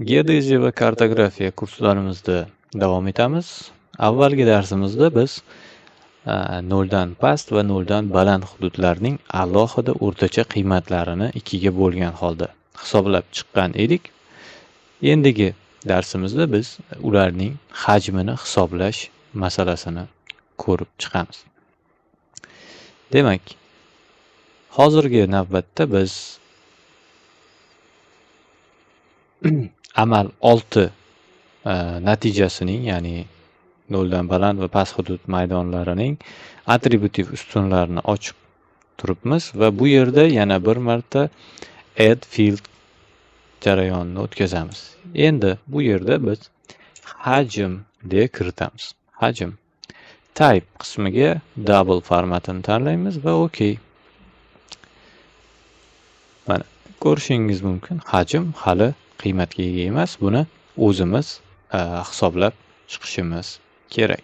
Geodeziya va kartografiya kurslarimizda davom etamiz. Avvalgi darsimizda biz noldan past va noldan baland hududlarning alohida o'rtacha qiymatlarini ikkiga bo'lgan holda hisoblab chiqqan edik. Endigi darsimizda biz ularning hajmini hisoblash masalasini ko'rib chiqamiz. Demak, hozirgi navbatda biz amal 6 natijasining, ya'ni noldan baland va past hudud maydonlarining atributiv ustunlarini ochib turibmiz va bu yerda yana bir marta add field jarayonini o'tkazamiz. Endi bu yerda biz hajm deya kiritamiz. Hajm. Type qismiga double formatini tanlaymiz va OK. Mana ko'rishingiz mumkin, hajm hali qiymatga ega emas. Buni o'zimiz hisoblab chiqishimiz kerak.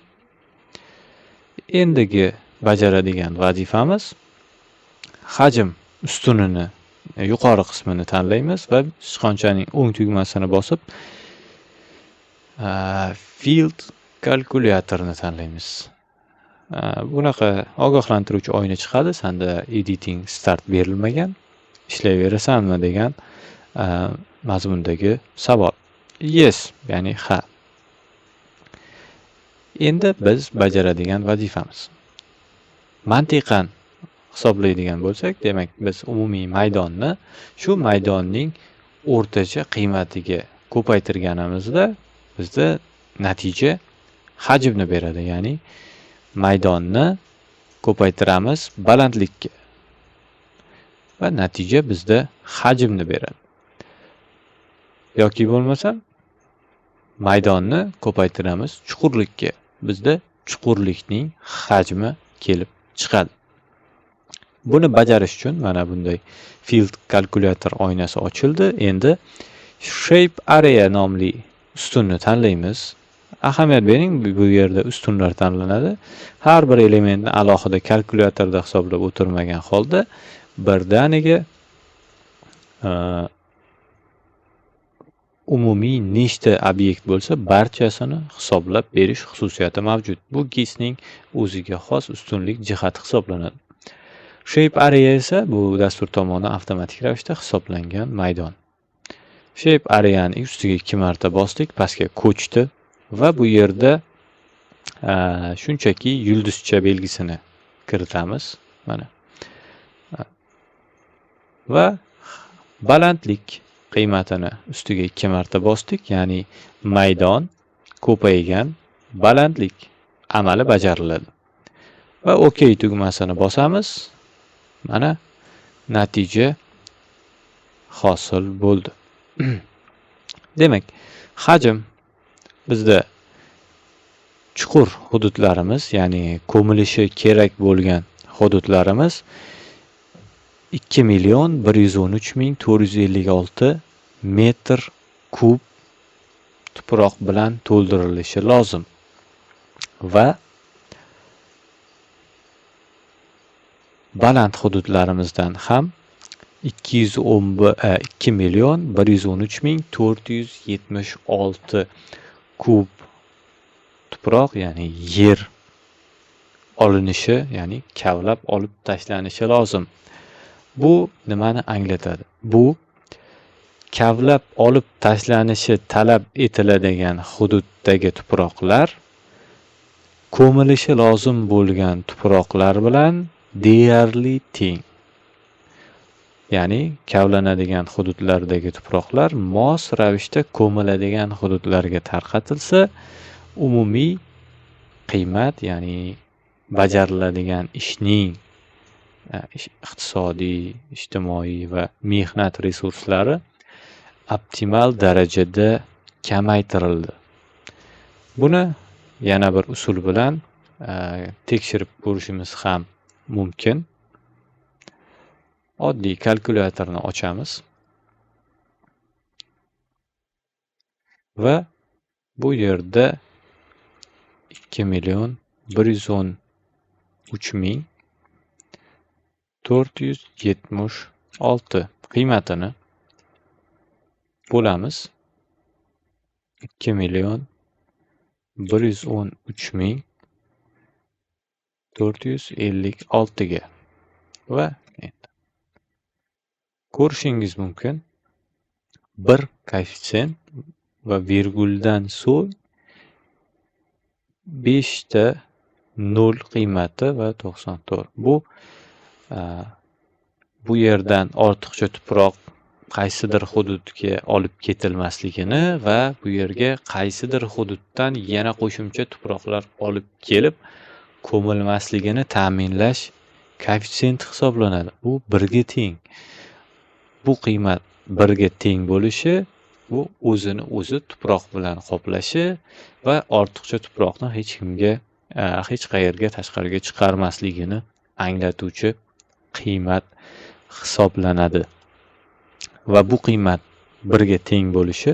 Endigi bajaradigan vazifamiz hajm ustunini yuqori qismini tanlaymiz va sichqonchaning o'ng tugmasini bosib field kalkulyatorni tanlaymiz. Bunaqa ogohlantiruvchi oyna chiqadi. Senda editing start berilmagan, ishlayverasanmi degan mazmundagi savol. Yes, ya'ni ha. Endi biz bajaradigan vazifamiz. Mantiqan hisoblaydigan bo'lsak, demak biz umumiy maydonni shu maydonning o'rtacha qiymatiga ko'paytirganimizda bizda natija hajmni beradi, ya'ni maydonni ko'paytiramiz balandlikka va natija bizda hajmni beradi. Yoki bo'lmasa maydonni ko'paytiramiz chuqurlikka, bizda chuqurlikning hajmi kelib chiqadi. Buni bajarish uchun mana bunday field kalkulyator oynasi ochildi. Endi shape area nomli ustunni tanlaymiz. Ahamiyat bering, bu yerda ustunlar tanlanadi. Har bir elementni alohida kalkulyatorda hisoblab o'tirmagan holda birdaniga umumiy nechta obyekt bo'lsa barchasini hisoblab berish xususiyati mavjud. Bu GISning o'ziga xos ustunlik jihati hisoblanadi. Shape area esa bu dastur tomonidan avtomatik ravishda hisoblangan maydon. Shape areani ustiga 2 marta bosdik, pastga ko'chdi va bu yerda shunchaki yulduzcha belgisini kiritamiz. Mana. Va balandlik qiymatini ustiga 2 marta bosdik, ya'ni maydon ko'paygan balandlik amali bajariladi. Va OK tugmasini bosamiz. Mana natija hosil bo'ldi. Demak, hajm bizda chuqur hududlarimiz, ya'ni ko'milishi kerak bo'lgan hududlarimiz 2.113.456 metr kub tuproq bilan to'ldirilishi lozim. Va baland hududlarimizdan ham 2.113.476 kub tuproq, ya'ni yer olinishi, ya'ni kavlab olib tashlanishi lozim. Bu nimani anglatadi? Bu kavlab olib tashlanishi talab etiladigan hududdagi tuproqlar ko'milishi lozim bo'lgan tuproqlar bilan deyarli teng. Ya'ni kavlanadigan hududlardagi tuproqlar mos ravishda ko'miladigan hududlarga tarqatilsa, umumiy qiymat, ya'ni bajariladigan ishning iqtisodiy, ijtimoiy va mehnat resurslari optimal darajada kamaytirildi. Buni yana bir usul bilan tekshirib ko'rishimiz ham mumkin. Oddiy kalkulyatorni ochamiz va bu yerda 2.113.476 qiymatini bo'lamiz 2.113.456 ga va ko'rishingiz mumkin bir koeffitsient va virguldan so'ng 5 ta 0 qiymati va 94. Bu yerdan ortiqcha tuproq qaysidir hududga olib ketilmasligini va bu yerga qaysidir hududdan yana qo'shimcha tuproqlar olib kelib ko'milmasligini ta'minlash koeffitsient hisoblanadi. Bu 1 ga teng. Bu qiymat 1 ga teng bo'lishi bu o'zini o'zi tuproq bilan qoplashi va ortiqcha tuproqni hech qayerga tashqariga chiqarmasligini anglatuvchi qiymat hisoblanadi. Va bu qiymat 1 ga teng bo'lishi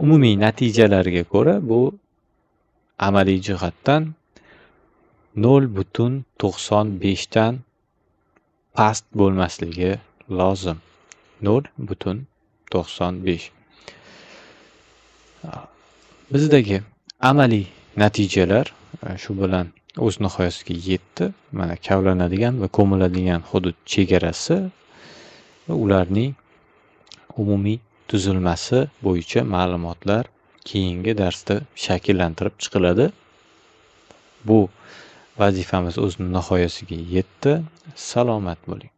umumiy natijalarga ko'ra bu amaliy jihatdan 0.95 dan past bo'lmasligi lozim. 0.95. Bizdagi amaliy natijalar shu bilan o'z nihoyasiga yetdi. Mana kavlanadigan va ko'miladigan hudud chegarasi va ularning umumiy tuzilmasi bo'yicha ma'lumotlar keyingi darsda shakllantirib chiqiladi. Bu vazifamiz o'z nihoyasiga yetdi. Salomat bo'ling.